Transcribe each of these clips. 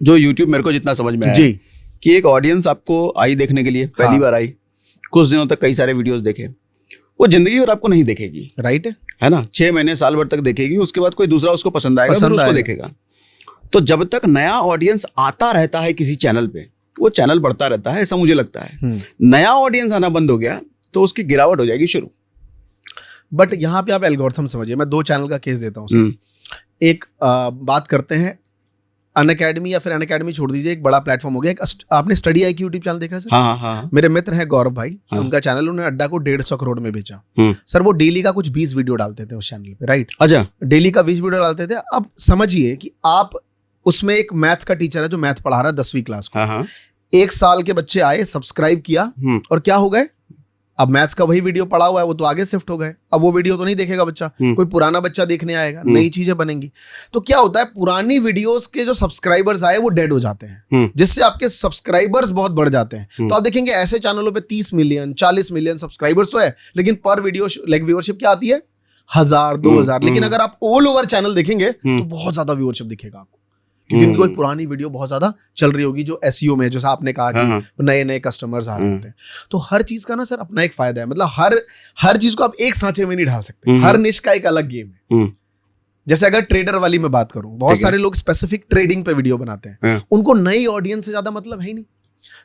जो यूट्यूब मेरे को जितना समझ में आया जी, कि एक ऑडियंस आपको आई देखने के लिए, पहली बार आई, कुछ दिनों तक कई सारे वीडियोस देखे, वो जिंदगी और आपको नहीं देखेगी, राइट है ना, 6 महीने साल भर तक देखेगी, उसके बाद कोई दूसरा उसको पसंद आएगा, फिर उसको देखेगा। तो जब तक नया ऑडियंस आता रहता है किसी चैनल पे, वो चैनल बढ़ता रहता है, ऐसा मुझे लगता है। नया ऑडियंस आना बंद हो गया तो उसकी गिरावट हो जाएगी शुरू। बट यहाँ पे आप एल्गोरिथम समझिए, मैं 2 चैनल का केस देता हूँ। एक बात करते हैं अनअकैडमी, या फिर अनअकैडमी छोड़ दीजिए, एक बड़ा प्लेटफॉर्म हो गया। आपने स्टडी आई की यूट्यूब चैनल देखा सर? हाँ। मेरे मित्र हैं गौरव भाई, उनका चैनल, उन्होंने अड्डा को 150 करोड़ में बेचा। सर वो डेली का कुछ 20 वीडियो डालते थे उस चैनल पे, राइट? अच्छा, डेली का 20 वीडियो डालते थे। अब समझिए कि आप उसमें एक मैथ का टीचर है जो मैथ पढ़ा रहा है 10वीं क्लास को। 1 साल के बच्चे आए, सब्सक्राइब किया, और क्या हो गए, अब मैथ्स का वही वीडियो पड़ा हुआ है, वो तो आगे शिफ्ट हो गए। अब वो वीडियो तो नहीं देखेगा बच्चा, कोई पुराना बच्चा देखने आएगा, नई चीजें बनेंगी। तो क्या होता है, पुरानी वीडियोस के जो सब्सक्राइबर्स आए वो डेड हो जाते हैं, जिससे आपके सब्सक्राइबर्स बहुत बढ़ जाते हैं। तो आप देखेंगे ऐसे चैनलों पे 30 मिलियन 40 मिलियन सब्सक्राइबर्स तो है, लेकिन पर वीडियो लाइक व्यूअरशिप क्या आती है, 1000 2000। लेकिन अगर आप ऑल ओवर चैनल देखेंगे तो बहुत ज्यादा व्यूअरशिप दिखेगा आपको, क्योंकि उनकी कोई पुरानी वीडियो बहुत ज्यादा चल रही होगी, जो एसईओ में, जैसा आपने कहा कि नए नए कस्टमर्स आ रहे होते हैं। तो हर चीज का ना सर अपना एक फायदा है, मतलब हर चीज को आप एक सांचे में नहीं ढाल सकते, हर निश का एक अलग गेम है। जैसे अगर ट्रेडर वाली मैं बात करूं, बहुत सारे लोग स्पेसिफिक ट्रेडिंग पे वीडियो बनाते हैं, उनको नई ऑडियंस से ज्यादा मतलब है ही नहीं,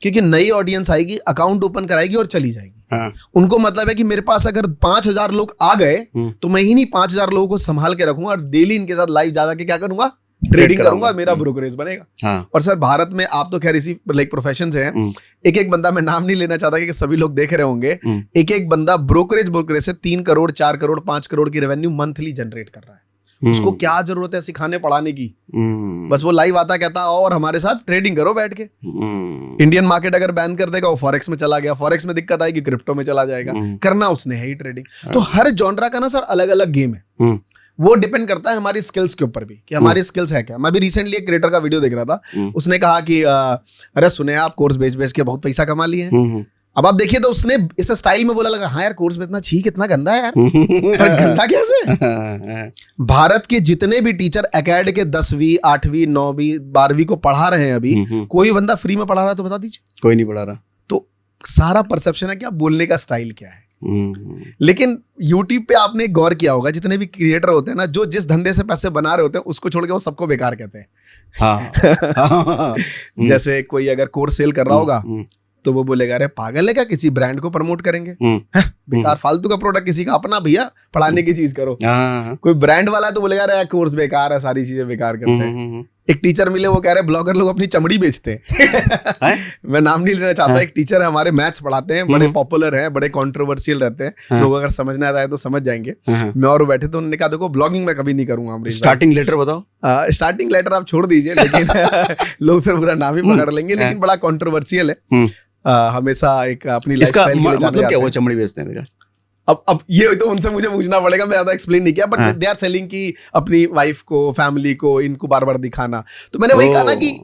क्योंकि नई ऑडियंस आएगी, अकाउंट ओपन कराएगी और चली जाएगी। उनको मतलब है कि मेरे पास अगर 5000 लोग आ गए तो मैं ही नहीं 5000 लोगों को संभाल के रखूंगा, और डेली इनके साथ लाइव जा के क्या करूंगा, ट्रेडिंग करूंगा, मेरा ब्रोकरेज बनेगा। और सर भारत में आप तो खैर इसी लाइक प्रोफेशन से हैं, एक बंदा, मैं नाम नहीं लेना चाहता कि सभी लोग देख रहे होंगे, एक बंदा ब्रोकरेज से 3 करोड़ 4 करोड़ 5 करोड़ की रेवेन्यू मंथली जनरेट कर रहा है। उसको क्या जरूरत है सिखाने पढ़ाने की, बस वो लाइव आता कहता और हमारे साथ ट्रेडिंग करो बैठ के। इंडियन मार्केट अगर बैन कर देगा, वो फॉरेक्स में चला गया, फॉरेक्स में दिक्कत आएगी, क्रिप्टो में चला जाएगा, करना उसने है ही ट्रेडिंग। तो हर जॉनरा का ना सर अलग अलग गेम है, वो डिपेंड करता है हमारी स्किल्स के ऊपर भी, कि हमारी स्किल्स है क्या। मैं भी रिसेंटली एक क्रिएटर का वीडियो देख रहा था, उसने कहा कि अरे सुने आप कोर्स बेच के बहुत पैसा कमा लिए हैं। अब आप देखिए तो उसने इस स्टाइल में बोला, लगा हाँ यार कोर्स बेचना छी कितना गंदा है यार। पर गंदा कैसे? भारत के जितने भी टीचर एकेड के 10वीं 8वीं 9वीं 12वीं को पढ़ा रहे हैं अभी, कोई बंदा फ्री में पढ़ा रहा है तो बता दीजिए, कोई नहीं पढ़ा रहा। तो सारा परसेप्शन है कि आप बोलने का स्टाइल क्या है। लेकिन YouTube पे आपने गौर किया होगा, जितने भी क्रिएटर होते हैं ना, जो जिस धंधे से पैसे बना रहे होते हैं उसको छोड़ के वो सबको बेकार कहते हैं। हाँ। जैसे कोई अगर कोर्स सेल कर रहा होगा तो वो बोलेगा अरे पागल है क्या, किसी ब्रांड को प्रमोट करेंगे, बेकार फालतू का प्रोडक्ट किसी का अपना, भैया पढ़ाने की चीज करो। कोई ब्रांड वाला है तो बोलेगा अरे कोर्स बेकार है, सारी चीजें बेकार करते हैं। एक टीचर मिले, वो कह रहे ब्लॉगर लोग अपनी चमड़ी बेचते हैं। मैं नाम नहीं लेना चाहता, एक टीचर है हमारे, मैथ्स पढ़ाते हैं, बड़े पॉपुलर हैं, बड़े कंट्रोवर्शियल रहते हैं, लोग अगर समझना आता है तो समझ जाएंगे। मैं और बैठे तो उन्होंने कहा देखो ब्लॉगिंग मैं कभी नहीं करूंगा। स्टार्टिंग लेटर बताओ। स्टार्टिंग लेटर आप छोड़ दीजिए, लेकिन लोग फिर पूरा नाम ही पकड़ लेंगे, लेकिन बड़ा कंट्रोवर्शियल है। हमेशा एक अपनी लाइफस्टाइल के लिए मतलब क्या वो चमड़ी बेचते हैं? अब ये तो उनसे मुझे पूछना पड़ेगा, मैं ज्यादा एक्सप्लेन नहीं किया, बट दे आर सेलिंग की अपनी वाइफ को, फैमिली को, इनको बार बार दिखाना। तो मैंने वही कहा ना कि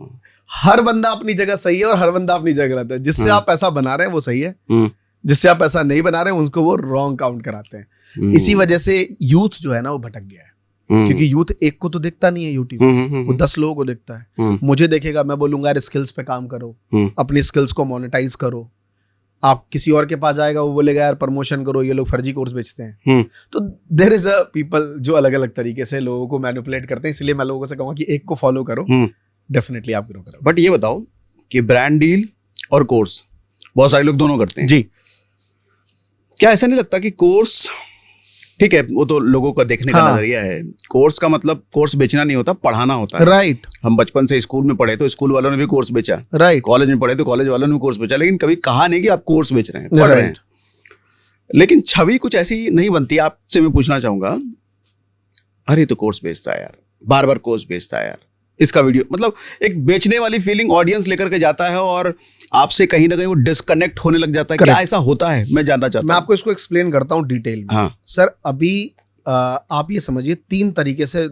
हर बंदा अपनी जगह सही है और हर बंदा अपनी जगह गलत है। जिससे आप पैसा बना रहे हैं वो सही है, जिससे आप पैसा नहीं बना रहे हैं उसको वो रॉन्ग काउंट कराते हैं। इसी वजह से यूथ जो है ना वो भटक गया है, क्योंकि यूथ एक को तो दिखता नहीं है यूट्यूब, वो 10 लोगों को दिखता है। मुझे देखेगा, मैं बोलूंगा यार स्किल्स पे काम करो, अपनी स्किल्स को मोनेटाइज करो। आप किसी और के पास जाएगा, वो बोलेगा यार प्रमोशन करो, ये लोग फर्जी कोर्स बेचते हैं। तो देयर इज अ पीपल जो अलग अलग तरीके से लोगों को मैनिपुलेट करते हैं। इसलिए मैं लोगों से कहूंगा कि एक को फॉलो करो, डेफिनेटली आप ग्रो करो। बट ये बताओ कि ब्रांड डील और कोर्स बहुत सारे लोग दोनों करते हैं जी, क्या ऐसा नहीं लगता कि कोर्स ठीक है, वो तो लोगों का देखने का नजरिया है, कोर्स का मतलब कोर्स बेचना नहीं होता, पढ़ाना होता है। राइट। हम बचपन से स्कूल में पढ़े तो स्कूल वालों ने भी कोर्स बेचा, राइट। कॉलेज में पढ़े तो कॉलेज वालों ने भी कोर्स बेचा, लेकिन कभी कहा नहीं कि आप कोर्स बेच रहे हैं, पढ़ रहे हैं। लेकिन छवि कुछ ऐसी नहीं बनती। आपसे मैं पूछना चाहूंगा, अरे तो कोर्स बेचता है यार, बार बार कोर्स बेचता है यार, इसका वीडियो, मतलब एक बेचने वाली फीलिंग ऑडियंस लेकर के जाता है और आपसे कहीं ना कहीं वो डिस्कनेक्ट होने लग जाता है। क्या ऐसा होता है? मैं जानना चाहता हूं। मैं आपको इसको एक्सप्लेन करता हूं डिटेल में। सर अभी आप ये समझिए 3 तरीके से,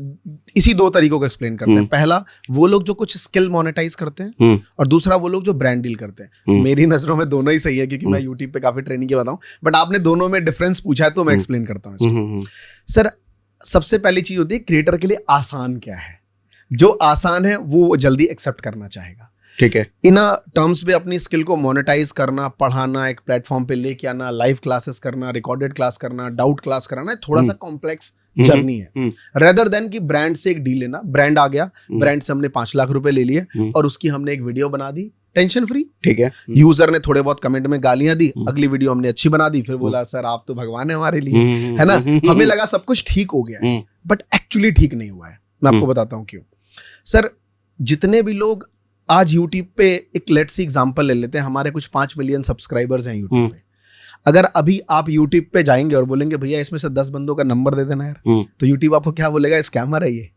इसी 2 तरीकों को एक्सप्लेन करते हैं। पहला वो लोग जो कुछ स्किल मोनेटाइज करते हैं, और दूसरा वो लोग जो ब्रांड डील करते हैं। मेरी नजरों में दोनों ही सही है, क्योंकि मैं यूट्यूब पे काफी ट्रेनिंग के बताऊं, बट आपने दोनों में डिफरेंस पूछा है तो मैं एक्सप्लेन करता हूँ। सर सबसे पहली चीज होती है क्रिएटर के लिए आसान क्या है। जो आसान है वो जल्दी एक्सेप्ट करना चाहेगा। ठीक है। इन टर्म्स पे अपनी स्किल को मोनेटाइज करना, पढ़ाना, एक प्लेटफॉर्म पे लेके आना, लाइव क्लासेस करना, रिकॉर्डेड क्लास करना, डाउट क्लास कराना, थोड़ा सा कॉम्प्लेक्स जर्नी है। रेदर देन कि ब्रांड से एक डील लेना, ब्रांड आ गया, ब्रांड से हमने 5 लाख रुपए ले लिए और उसकी हमने एक वीडियो बना दी टेंशन फ्री। ठीक है। यूजर ने थोड़े बहुत कमेंट में गालियां दी, अगली वीडियो हमने अच्छी बना दी, फिर बोला सर आप तो भगवान है हमारे लिए, है ना। हमें लगा सब कुछ ठीक हो गया है, बट एक्चुअली ठीक नहीं हुआ है। मैं आपको बताता हूँ क्यों। सर जितने भी लोग आज यूट्यूब पे, एक लेट्स सी एग्जांपल ले लेते हैं, हमारे कुछ 5 मिलियन सब्सक्राइबर्स हैं यूट्यूब पे। अगर अभी आप यूट्यूब पे जाएंगे और बोलेंगे भैया इसमें से 10 बंदों का नंबर दे देना यार, तो यूट्यूब आपको क्या बोलेगा, स्कैमर है ये,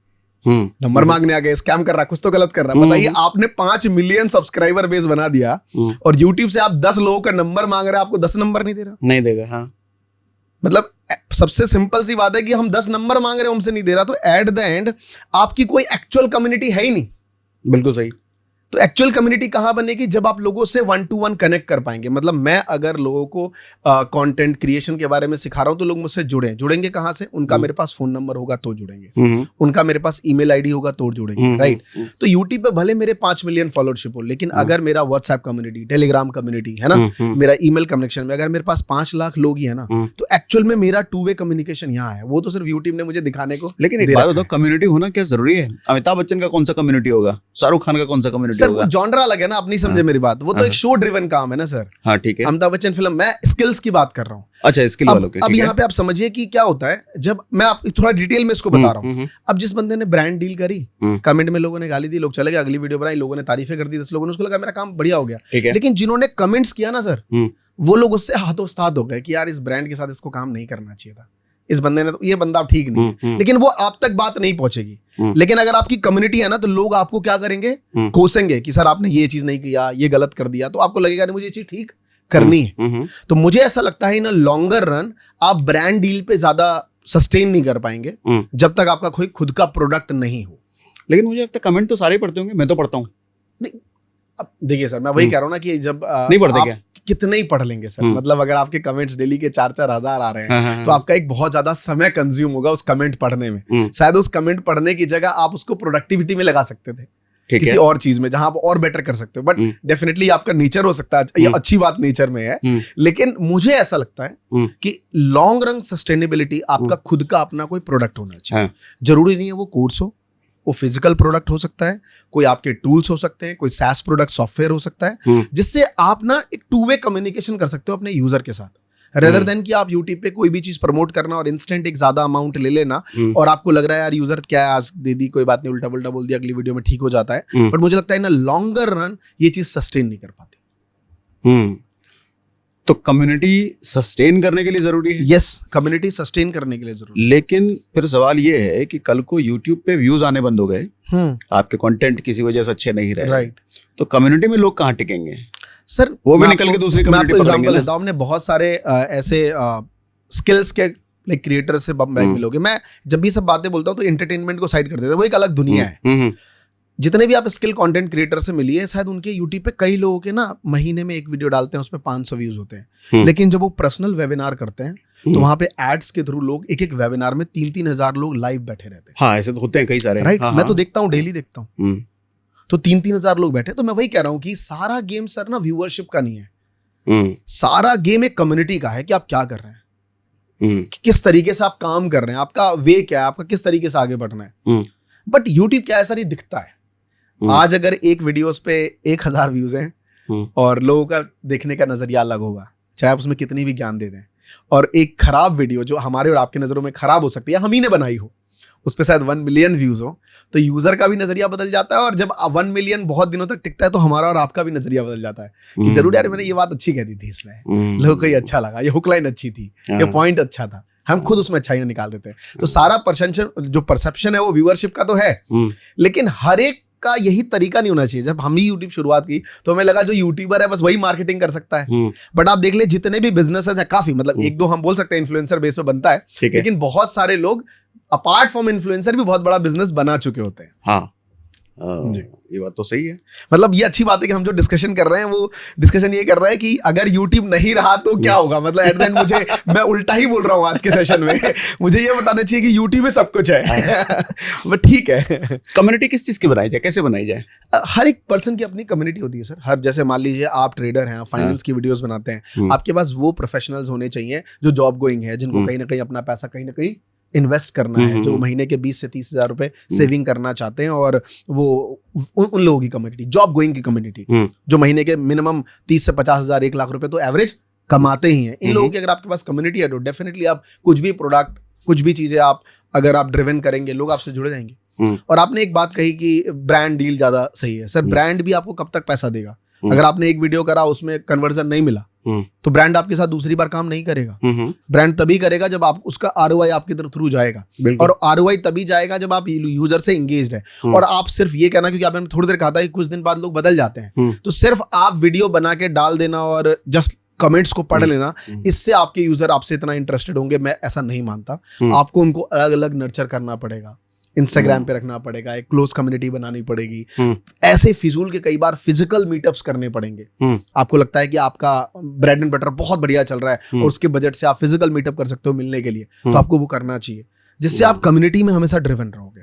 नंबर मांगने आ गया, स्कैम कर रहा, कुछ तो गलत कर रहा। बताइए, आपने 5 मिलियन सब्सक्राइबर बेस बना दिया और यूट्यूब से आप 10 लोगों का नंबर मांग रहे हैं, आपको 10 नंबर नहीं दे रहा, नहीं देगा। हाँ, मतलब सबसे सिंपल सी बात है कि हम 10 नंबर मांग रहे हैं, हमसे नहीं दे रहा, तो एट द एंड आपकी कोई एक्चुअल कम्युनिटी है ही नहीं। बिल्कुल सही। तो एक्चुअल कम्युनिटी कहां बनेगी, जब आप लोगों से 1 to 1 कनेक्ट कर पाएंगे। मतलब मैं अगर लोगों को कंटेंट क्रिएशन के बारे में सिखा रहा हूं तो लोग मुझसे जुड़ेंगे कहां से, उनका मेरे पास फोन नंबर होगा तो जुड़ेंगे, उनका मेरे पास ईमेल आईडी होगा तो जुड़ेंगे, राइट। तो यूट्यूब पे भले मेरे 5 मिलियन फॉलोअरशिप हो, लेकिन अगर मेरा व्हाट्सएप कम्युनिटी, टेलीग्राम कम्युनिटी है ना, मेरा ईमेल कनेक्शन में अगर मेरे पास 5 लाख लोग ही है ना, तो एक्चुअल में मेरा 2-वे कम्युनिकेशन यहाँ है। वो तो सिर्फ यूट्यूब ने मुझे दिखाने को। लेकिन एक बात बताओ, कम्युनिटी होना क्या जरूरी है? अमिताभ बच्चन का कौन सा कम्युनिटी होगा, शाहरुख खान का कौन सा कम्युनिटी होगा? जॉनरा अलग है ना, आप नहीं समझे मेरी बात। वो तो एक शो ड्रिवन काम है ना सर। हाँ ठीक है। अमिताभ बच्चन फिल्म, मैं स्किल्स की बात कर रहा हूँ। अच्छा, स्किल वालों की। अब यहाँ पे आप समझिए कि क्या होता है, जब मैं आप थोड़ा डिटेल में इसको बता रहा हूँ। अब जिस बंदे ने ब्रांड डील करी, कमेंट में लोगों ने गाली दी, लोग चले गए, अगली वीडियो बनाई, लोगों ने तारीफें कर दी, 10 लोगों ने, उसको लगा मेरा काम बढ़िया हो गया। लेकिन जिन्होंने कमेंट्स किया ना सर, वो लोग उससे हाथों साथ हो गए कि यार इस ब्रांड के साथ इसको काम नहीं करना चाहिए था, इस बंदे ने तो, ये बंदा ठीक नहीं है। लेकिन वो आप तक बात नहीं पहुंचेगी। लेकिन अगर आपकी कम्युनिटी है ना, तो लोग आपको क्या करेंगे, कोसेंगे कि सर आपने ये चीज नहीं किया, ये गलत कर दिया, तो आपको लगेगा नहीं मुझे ये चीज ठीक करनी है। तो मुझे ऐसा लगता है इन लॉन्गर रन आप ब्रांड डील पे ज्यादा सस्टेन नहीं कर पाएंगे जब तक आपका कोई खुद का प्रोडक्ट नहीं हो। लेकिन मुझे लगता है कमेंट तो सारे पढ़ते होंगे, मैं तो पढ़ता हूँ। नहीं, अब देखिए सर, मैं वही कह रहा हूँ ना कि जब नहीं पढ़ते क्या, कितने ही पढ़ लेंगे सर। मतलब अगर आपके कमेंट्स डेली के 4-4 हजार आ रहे हैं, तो आपका एक बहुत ज्यादा समय कंज्यूम होगा उस कमेंट पढ़ने में। शायद उस कमेंट पढ़ने की जगह आप उसको प्रोडक्टिविटी में लगा सकते थे, किसी और चीज में जहां आप और बेटर कर सकते हो। बट डेफिनेटली आपका नेचर हो सकता है, ये अच्छी बात नेचर में है। लेकिन मुझे ऐसा लगता है कि लॉन्ग रन सस्टेनेबिलिटी आपका खुद का अपना कोई प्रोडक्ट होना चाहिए। जरूरी नहीं है वो कोर्स हो, वो फिजिकल प्रोडक्ट हो सकता है, कोई आपके टूल्स हो सकते हैं, कोई सैस प्रोडक्ट सॉफ्टवेयर हो सकता है, जिससे आप ना एक 2-वे कम्युनिकेशन कर सकते हो अपने यूजर के साथ, रेदर देन कि आप यूट्यूब पे कोई भी चीज प्रमोट करना और इंस्टेंट एक ज्यादा अमाउंट ले लेना और आपको लग रहा है यार यूजर क्या है, आज दे दी कोई बात नहीं, उल्टा पुल्टा बोल दिया, अगली वीडियो में ठीक हो जाता है। बट मुझे लगता है ना लॉन्गर रन ये चीज सस्टेन नहीं कर पाती। तो कम्युनिटी सस्टेन करने के लिए जरूरी है। यस, कम्युनिटी सस्टेन करने के लिए जरूरी है। लेकिन फिर सवाल ये है कि कल को यूट्यूब पे व्यूज आने बंद हो गए, आपके कंटेंट किसी वजह से अच्छे नहीं रहे, राइट, तो कम्युनिटी में लोग कहाँ टिकेंगे सर? वो भी निकल के दूसरी कम्युनिटी पकड़ेंगे ना। हमने बहुत सारे ऐसे स्किल्स के लाइक क्रिएटर से मिलोगे। मैं जब भी सब बातें बोलता हूँ तो एंटरटेनमेंट को साइड कर देते हैं, वो एक अलग दुनिया है। जितने भी आप स्किल कंटेंट क्रिएटर से मिलिए, शायद उनके यूट्यूब पे कई लोगों के ना महीने में एक वीडियो डालते हैं, उस पे 500 व्यूज होते हैं। लेकिन जब वो पर्सनल वेबिनार करते हैं तो वहां पे एड्स के थ्रू लोग एक वेबिनार में 3-3 हजार लोग लाइव बैठे रहते हैं। हाँ, ऐसे तो होते हैं कई सारे, राइट। मैं तो देखता हूँ, डेली देखता हूँ, तो 3-3 हजार लोग बैठे। तो मैं वही कह रहा हूँ कि सारा गेम सर ना व्यूअरशिप का नहीं है, सारा गेम एक कम्युनिटी का है कि आप क्या कर रहे हैं, किस तरीके से आप काम कर रहे हैं, आपका वे क्या है, आपका किस तरीके से आगे बढ़ना है। बट यूट्यूब क्या ऐसा नहीं दिखता है। आज अगर एक वीडियोस पे 1000 व्यूज हैं और लोगों का देखने का नजरिया अलग होगा, चाहे आप उसमें कितनी भी ज्ञान दे दें, और एक खराब वीडियो जो हमारे और आपके नजरों में खराब हो सकती है, हम ही ने बनाई हो, उस पे शायद 1 मिलियन व्यूज हो, तो यूजर का भी नजरिया बदल जाता है। और जब 1 मिलियन बहुत दिनों तक टिकता है तो हमारा और आपका भी नजरिया बदल जाता है कि जरूर यार मैंने ये बात अच्छी कह दी थी, इसमें लोगों को ये अच्छा लगा, ये हुक लाइन अच्छी थी, ये पॉइंट अच्छा था, हम खुद उसमें अच्छाइयां निकाल देते हैं। तो सारा परसेप्शन है वो व्यूअरशिप का तो है, लेकिन हर एक का यही तरीका नहीं होना चाहिए। जब हम ही यूट्यूब शुरुआत की तो हमें लगा जो यूट्यूबर है बस वही मार्केटिंग कर सकता है। बट आप देख ले जितने भी बिजनेस है काफी, मतलब 1-2 हम बोल सकते हैं इन्फ्लुएंसर बेस पे बनता है, लेकिन बहुत सारे लोग अपार्ट फ्रॉम इन्फ्लुएंसर भी बहुत बड़ा बिजनेस बना चुके होते हैं। हाँ, जी। ये बात तो सही है। मतलब ये अच्छी बात है कि हम जो डिस्कशन कर रहे हैं वो डिस्कशन ये कर रहे हैं कि अगर YouTube नहीं रहा तो क्या होगा। मतलब एट द एंड मुझे मैं उल्टा ही बोल रहा हूँ आज के सेशन में। मुझे ये बताना चाहिए कि YouTube में सब कुछ है। बट ठीक है। कम्युनिटी किस चीज की बनाई जाए, कैसे बनाई जाए? हर एक पर्सन की अपनी कम्युनिटी होती है सर। हर जैसे मान लीजिए आप ट्रेडर हैं, आप फाइनेंस की वीडियोस बनाते हैं, आपके पास वो प्रोफेशनल्स होने चाहिए जो जॉब गोइंग है, जिनको कहीं ना कहीं अपना पैसा कहीं ना कहीं इन्वेस्ट करना है, जो महीने के 20 से 30 हजार रुपए सेविंग करना चाहते हैं, और वो उन लोगों की कम्युनिटी, जॉब गोइंग की कम्युनिटी, जो महीने के मिनिमम 30 से 50 हजार 1 लाख रुपए तो एवरेज कमाते ही हैं। इन लोगों की अगर आपके पास कम्युनिटी है तो डेफिनेटली आप कुछ भी प्रोडक्ट, कुछ भी चीजें आप अगर आप ड्रिवन करेंगे, लोग आपसे जुड़े जाएंगे। और आपने एक बात कही कि ब्रांड डील ज्यादा सही है। सर ब्रांड भी आपको कब तक पैसा देगा? अगर आपने एक वीडियो करा, उसमें कन्वर्जन नहीं मिला, तो ब्रांड आपके साथ दूसरी बार काम नहीं करेगा। ब्रांड तभी करेगा जब आप उसका ROI आपके थ्रू जाएगा, और ROI तभी जाएगा जब आप यूजर से एंगेज्ड है। और आप सिर्फ ये कहना, क्योंकि आपने थोड़ी देर कहा था कि कुछ दिन बाद लोग बदल जाते हैं, तो सिर्फ आप वीडियो बना के डाल देना और जस्ट कमेंट्स को पढ़ लेना, इससे आपके यूजर आपसे इतना इंटरेस्टेड होंगे, मैं ऐसा नहीं मानता। आपको उनको अलग अलग नर्चर करना पड़ेगा, इंस्टाग्राम पे रखना पड़ेगा, एक क्लोज कम्युनिटी बनानी पड़ेगी। ऐसे फिजूल के कई बार फिजिकल मीटअप्स करने पड़ेंगे। आपको लगता है कि आपका ब्रेड एंड बटर बहुत बढ़िया चल रहा है और उसके बजट से आप फिजिकल मीटअप कर सकते हो मिलने के लिए, तो आपको वो करना चाहिए, जिससे आप कम्युनिटी में हमेशा ड्रिवन रहोगे।